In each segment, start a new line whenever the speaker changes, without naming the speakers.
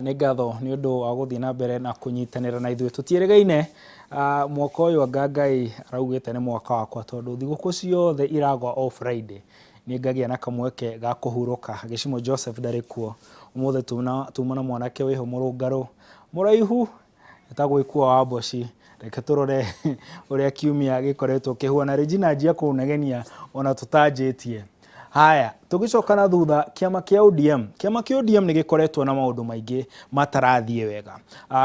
nĩ ngatho nĩ ũndũ wa gũthiĩ na mbere na kũnyitanĩra na ithuĩ tũtiĩrĩgaine mwaka ũyũ anga Ngai araugĩte nĩ mwaka wakwa tondũ thigũkũ ciothe iragwa o Friday nĩ ngagĩa na kamweke ga kũhurũka. Gĩcimo Joseph ndarĩ kuo ũmũthĩ tuma na mwanake wĩho mũrũngarũ mũraihu etagwĩkua wa Mboci. Reke tũrore ũrĩa kiumia gĩkoretwo kĩhuana. Regina njia kũnegenia ona tũtanjĩtie. Haya, tugicoka na thutha kiama kĩa ODM. Kiama kĩa ODM nĩ gĩkoretwo na maũndũ maingĩ matarathiĩ wega.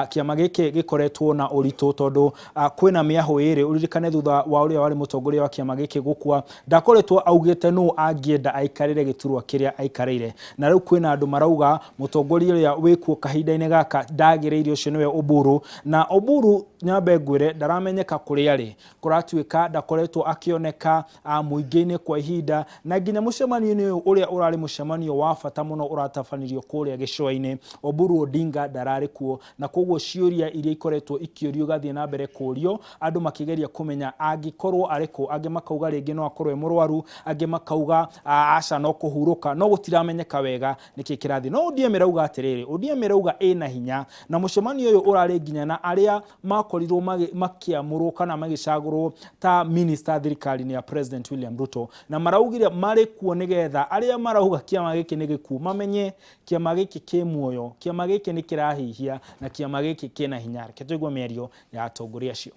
Kiama gĩkĩ gĩkoretwo na ũritũ tondũ kwĩna mĩahũ ĩrĩ. Ũririkane thutha wa ũrĩa warĩ mũtongoria wa kiama gĩkĩ gũkua, ndakoretwo augĩte nũ angĩenda aikarĩre gĩturwa kĩrĩa aikarĩire. Na rĩu kwĩna andũ marauga mũtongoria ũrĩa wĩkuo kahinda-inĩ gaka ndagĩrĩire ũcio nĩwe Oburu, na Oburu nyambe ngwĩre ndaramenyeka kũrĩa arĩ. Kũratuĩka ndakoretwo akĩoneka mũingĩ-inĩ kwa ihinda, na nginya mũcemanio ũrĩa ũrarĩ mũcemanio wa bata mũno ũratabanirio kũrĩa gĩcũa-inĩ, Oburu Odinga ndararĩ kuo, na koguo ciũria iria ikoretwo ikĩũrio gathiĩ na mbere kũrio, andũ makĩgeria kũmenya angĩkorwo arĩkũ. Angĩ makauga rĩngĩ no akorwo mũrwaru, angĩ makauga aca no kũhurũka, no gũtiramenyeka wega nĩkĩ kĩrathi. No ODM rauga atĩrĩrĩ, ODM rauga ĩna hinya, na mũcemanio ũyũ ũrarĩ nginya na arĩa makorirwo makĩamũrwo kana magĩcagũrwo ta minister thirikari-inĩ ya President William Ruto, na maraugire marĩ kuo nĩgetha arĩa marauga kiama gĩkĩ nĩ gĩkuũ mamenye kiama gĩkĩ kĩ muoyo, kiama gĩkĩ nĩ kĩrahihia, na kiama gĩkĩ kĩna hinya. Reke tũigue mĩario ya atongoria acio.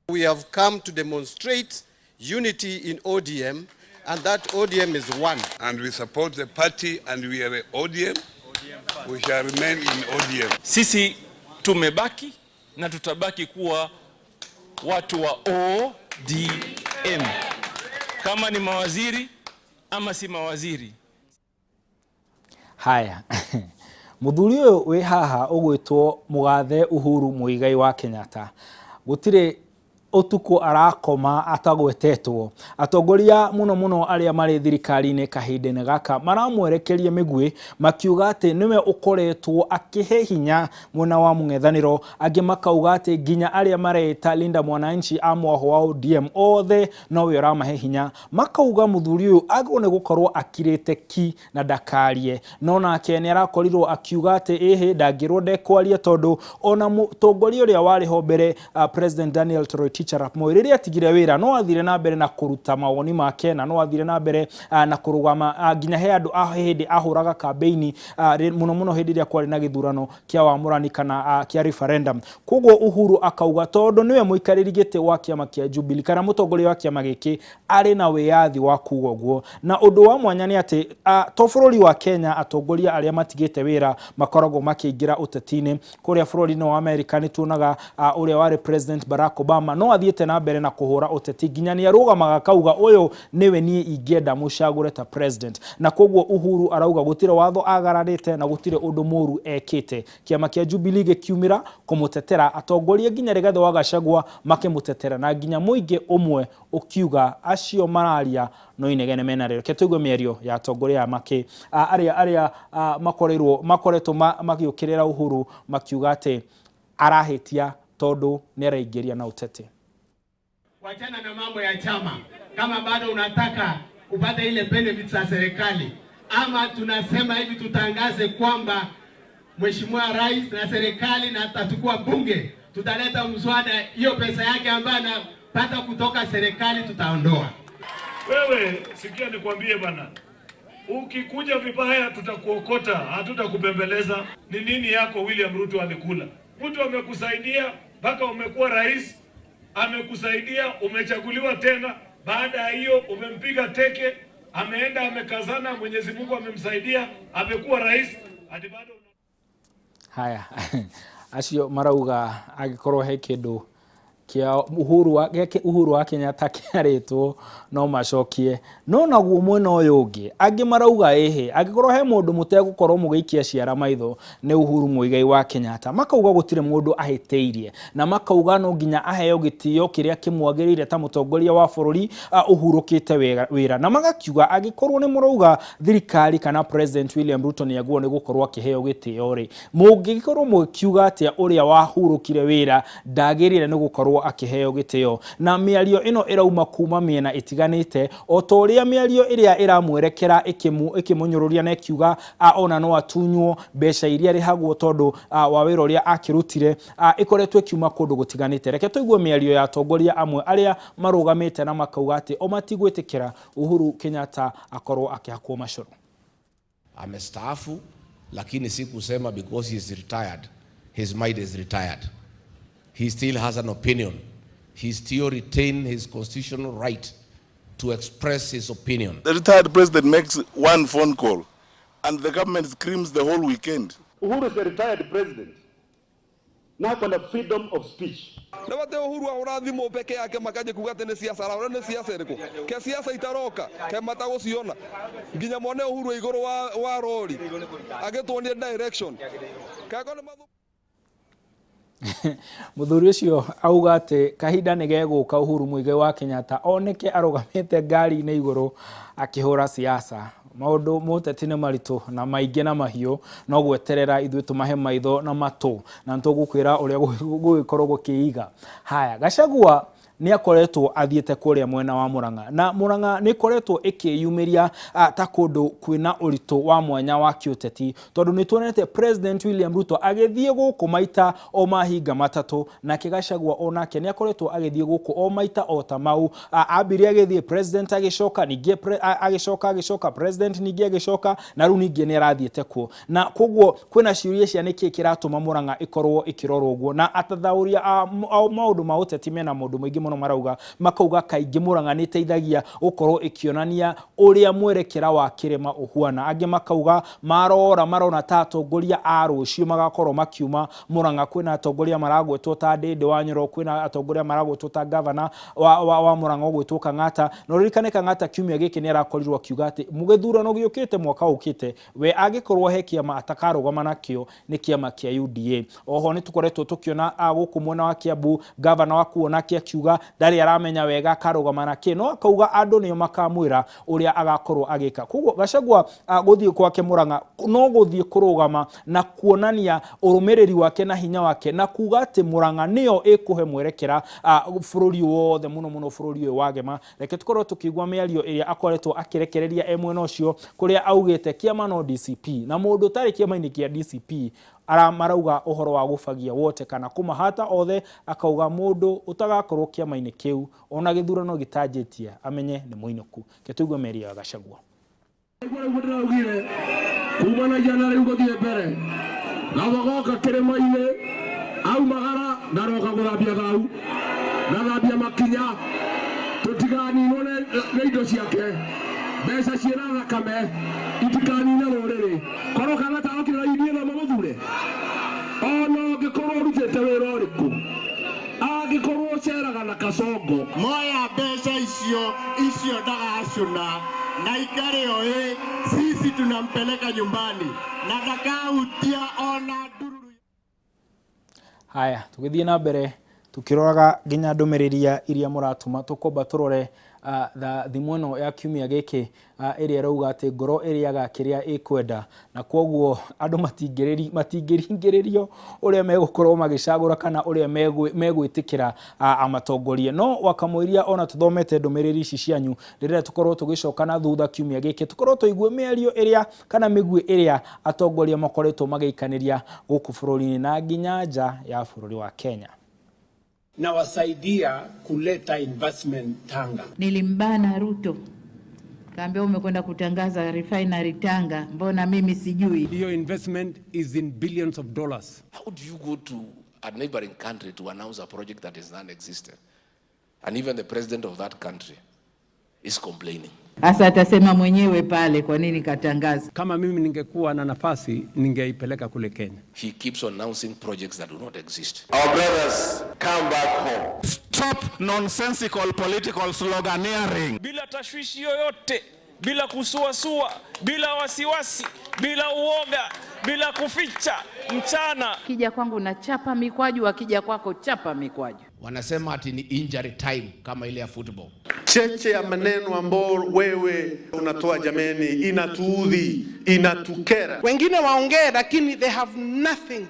We have come to demonstrate unity in ODM, and that ODM is one.
And we support the party and we are ODM. We shall remain in ODM.
Sisi tumebaki na tutabaki kuwa watu wa ODM. Kama ni mawaziri ama si mawaziri.
Haya. Muthuri ũyũ wĩ haha ũgwĩtwo Mũgathe Uhuru Muigai wa Kenyatta. Gũtirĩ ũtukũ arakoma atagwetetwo. Atongoria mũno arĩa marĩ thirikari-inĩ kahinda-inĩ gaka maramwerekeria mĩguĩ makiuga atĩ niwe ũkoretwo akĩhe hinya mwena wa mũng'ethanĩro. Angĩ makauga atĩ nginya arĩa mareta Linda Mwananchi a mwaho wa ODM othe nowe ũramahe hinya. Makauga mũthuri ũyũ agwo nĩ gũkorwo akirĩte ki na ndakarie. No nake nĩ arakorirwo akiuga atĩ ĩhĩ ndangĩrwo ndekwaria tondũ ona mũtongoria ũrĩa warĩ ho mbere President Daniel Toroitich Arap Moi rĩrĩa atigire wĩra no athire na mbere na kũruta mawoni make, na no athire na mbere na kũrũgama nginya he andũ hĩndĩ ahũraga kambeini mũno hĩndĩ ĩrĩa kwarĩ na gĩthurano kĩa wamũrani kana kĩa referendum. Koguo Uhuru akauga tondũ niwe mũikarĩri gĩtĩ wa kiama kĩa Jubilee kana mũtongoria wa kiama gĩkĩ arĩ na wĩyathi wa kuuga ũguo. Na ũndũ wa mwanya nĩ atĩ to bũrũri wa Kenya atongoria arĩa matigĩte wĩra makoragwo makĩingĩra ũteti-inĩ. Kũrĩa bũrũri-inĩ wa Amerika nĩ tuonaga ũrĩa warĩ President Barack Obama no athiĩte na mbere na kũhũra ũteti nginya nĩ arũgamaga kauga ũyũ niwe niĩ ingĩenda mũcagũre ta president. Na koguo Uhuru arauga gũtirĩ watho agararĩte na gũtirĩ ũndũ mũru ekĩte. Kiama kĩa Jubilee gĩkiumĩra kũmũtetera, atongoria nginya Rigathĩ wa Gachagua makĩmũtetera, na nginya mũingĩ ũmwe ũkiuga acio mararia no inegene mena rĩo. Reke tũigue mĩario ya atongoria arĩa makoretwo magĩũkĩrĩra Uhuru makiuga atĩ arahĩtia tondũ nĩ araingĩria na ũteti.
Wachana na mambo ya chama. Kama bado unataka upate ile benefits za serikali, ama tunasema hivi tutangaze kwamba Mheshimiwa Rais na serikali na atachukua bunge, tutaleta mswada, hiyo pesa yake ambayo anapata kutoka serikali tutaondoa.
Wewe sikia nikwambie bana, ukikuja vibaya tutakuokota, hatutakupembeleza. Ni nini yako William Ruto alikula? Mtu amekusaidia mpaka umekuwa rais, amekusaidia umechaguliwa tena, baada ya hiyo umempiga teke, ameenda amekazana, Mwenyezi Mungu amemsaidia, amekuwa rais, hadi bado.
Haya, acio marauga agĩkorwo he kĩndũ kia Uhuru wa Kenyatta kĩarĩtwo no macokie. No naguo mwena ũyũ ũngĩ angĩ marauga angĩkorwo he mũndũ mũtegũkorwo mũgĩikia ciara maitho nĩ Uhuru Muigai wa Kenyatta. Makauga gũtirĩ mũndũ ahĩtĩirie, na makauga no nginya aheo gĩtĩo kĩrĩa kĩmwagĩrĩire ta mũtongoria wa bũrũri ũhurũkĩte wĩra. Na magakiuga angĩkorwo nĩ mũrauga thirikari kana President William Ruto nĩ agwo nĩ gũkorwo akĩheo gĩtĩo rĩ, mũngĩkorwo mũkiuga atĩa ũrĩa wahurũkire wĩra ndagĩrĩire nĩ gũkorwo akiheo gitio na miario ino irauma kuma miena itiganite o toria miario iria iramwerekera ikimunyoruria na ikiuga ona no atunywo besha iria rihagwo tondu wa wira uria akirutire ikoretwe kiuma kundu gutiganite. Reke tuigue miario ya atongoria amwe aria marugamite na makauga ati o matigwitikira Uhuru Kenyatta akorwo akihakwo mashoro.
Amestaafu, lakini si kusema because he is retired his mind is retired. He still has an opinion. He still retains his constitutional right to express his opinion.
The retired president makes one phone call and the government screams the whole weekend.
Uhuru is a retired president. Now on the freedom of speech.
Na wate Uhuru ahura thimu peke yake makaje kuga tene siasa ra ne siasa iriko ke siasa itaroka ke mata guciona nginya mone Uhuru iguru wa rori agitwonie direction kakone mathu
Muthuri ucio auga ati kahinda ni geguka Uhuru Muigai wa Kenyatta oneke arugamite ngari ne iguru akihura siasa. Maundu moteti ne maritu na maingi na mahio no gweterera ithuĩ tumahe maitho na matu na ntugukwira uria gugikorwo gukiiga. Haya, Gachagua ni akoretwo athiete kuria mwena wa Murang'a na Murang'a ni koretwo ikiyumiria ta kundu kwina uritu wa mwanya wa kiuteti tondu ni tuonete President William Ruto agithie guku maita o mahinga matatu na Gachagua onake ni akoretwo agithie guku o maita o tamau ambiri agithie president agicoka ningi agicoka president ningi agicoka na ru ningi ni arathiete ku na koguo kwina ciuria cia niki kiratuma Murang'a ikorwo ikirorwo uguo na atathauria maundu ma uteti mena mundu mwingi muno marauga makauga kaingi Murang'a ni teithagia ukorwo ikionania uria mwerekera wa kirema uhuana angi makauga marona ta atongoria a rucio magakorwo makiuma Murang'a kwina atongoria maragwetwo ta Ndindi wa Nyoro kwina atongoria maragwetwo ta governor wa Murang'a ogwetwo Kang'ata no ririkane Kang'ata kiumia giki ni arakorirwo akiuga ati mugithurano giukite mwaka ukite we agikorwo he kiama atakarugama nakio ni kiama kia UDA. Oho ni tukoretwo tukiona guku mwena wa Kiambu governor wa kuona kia kiuga ndari aramenya wega karugama nake no akauga andu niyo makamwira uria agakorwo agika. Koguo Gachagua guthie kwake Murang'a no guthie kurugama na kuonania urumiriri wake na hinya wake na kuga ati Murang'a niyo ikuhe mwerekera bururi wothe muno bururi wa Gema. Reke tukorwo tukigwa miario iria akoretwo akirekereria emwe nocio kuria augite kiama no DCP na mundu tari kiama-ini kia DCP marauga uhoro wa gufagia wote kana kumahata othe akauga mundu utagakorwo kiama-ini kiu ona githurano gitanjitia amenye ni muinuku. Ketugwe meria ya Gachagua
kumana jana riugo thie mbere na wagoka kirima-ini au magara ndaroka gurambia thau na thambia makinya tutiganinwo na indo ciake mbeca ciena thakame itikanine ruriri korwo kana tarokira idie na mamuthure ono gikorwo rutete wira uriku agikorwo ceraga na Kasongo
moya mbeca icio ndagacuna na ikare oe sisi tunampeleka nyumbani na ndakautia ona ndururu.
Haya, tugithie na mbere tukiroraga nginya ndumiririya iria muratuma tukomba turore thimu ino ya kiumia giki iria rauga ati ngoro iriaga kiria ikwenda na koguo andu matingiriringiririo uria megukorwo magicagura kana uria megwitikira amatongoria no wakamwiria ona tuthomete ndumiriri ici cianyu rire tukorwo tugicoka na thutha kiumia giki tukorwo tuigue miario iria kana migwi iria atongoria makoretwo magaikaniria guku bururi na nginya nja ya bururi wa Kenya
na wasaidia kuleta investment Tanga.
Nilimbana Ruto kaambia umekwenda kutangaza refinery Tanga, mbona mimi sijui?
Hiyo investment is in billions of dollars.
How do you go to a neighboring country to announce a project that is non-existent? And even the president of that country is complaining.
Asa atasema mwenyewe pale kwa nini katangaza.
Kama mimi ningekuwa na nafasi ningeipeleka kule Kenya.
He keeps on announcing projects that do not exist.
Our brothers, come back home.
Stop nonsensical political sloganeering.
Bila tashwishi yoyote, bila kusuasua, bila wasiwasi, bila uoga, bila kuficha mchana.
Kija kwangu na chapa mikwaju, akija kwako chapa mikwaju.
Wanasema ati ni injury time kama ile ya football.
Cheche ya maneno ambao wewe unatoa jameni inatuudhi, inatukera.
Wengine waongee lakini they have nothing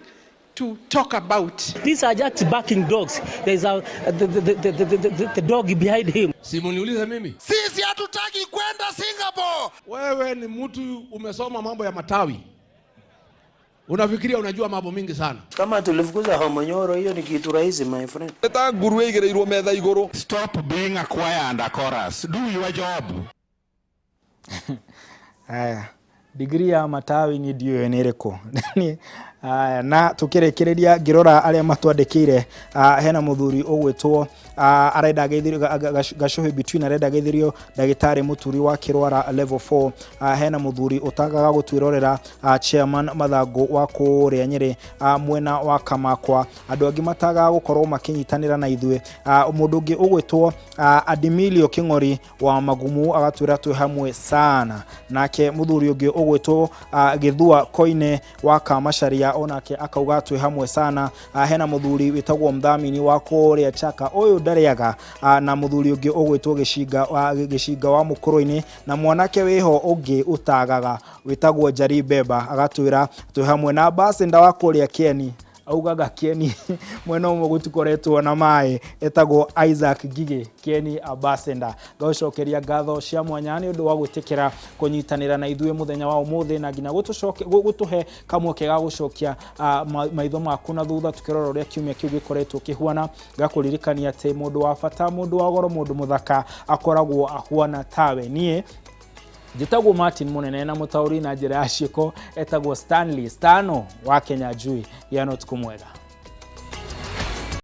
to talk about.
These are just backing dogs. There's the dog behind him.
Simuniulize mimi.
Sisi hatutaki kwenda Singapore.
Wewe ni mtu umesoma mambo ya matawi. Unafikiria unajua mambo mingi sana.
Kama tulifukuza Homonyoro, hiyo ni kitu rahisi, my friend.
Eta nguruwe igereirwo metha iguru.
Stop being a choir and a chorus. Do your job.
Aya, degree ya matawi ni ndio enereko. Na tukirekereria ngirora aria matwandikire hena muthuri ugwitwo arenda geithirio gashuhi between arenda geithirio ndagitari muturi wa kirwara level 4 hena muthuri utagaga gutwirorera chairman Mathangu wa kuria Nyeri mwena wa Kamakwa andu angi matagaga gukorwo makinyitanira na ithwe mundu ungi ugwitwo Adimilio King'ori wa Magumu agatwira twi hamwe sana nake muthuri ungi ugwitwo Githua Koine wa Kamasharia onake akauga twi hamwe sana hena muthuri witagwo mthamini wa kuria Chaka uyu ndariaga na muthuri ungi ugwitwo Gishinga wa Mukuru-ini na mwanake wiho ungi utagaga witagwo Njari Beba agatwira twi hamwe na ambassador wa kuria Kieni augaga Kieni mwena umwe gutikoretwo na mai etagwo Isaac Gigi Kieni ambassador gacokeria ngatho cia mwanya ni undu wa gwitikira kunyitanira na ithue muthenya wa umuthi na nginya gutuhe kamweke ga gucokia maitho maku na thutha tukirora uria kiumia kiu gikoretwo kihuana gakuririkania ati mundu wa bata mundu wa goro mundu muthaka akoragwo ahuana tawe nie Jitagwo Martin Munene na mutauri na njira ya ciiko etagwo Stanley Stano wa Kenya Jui yana tukumwega.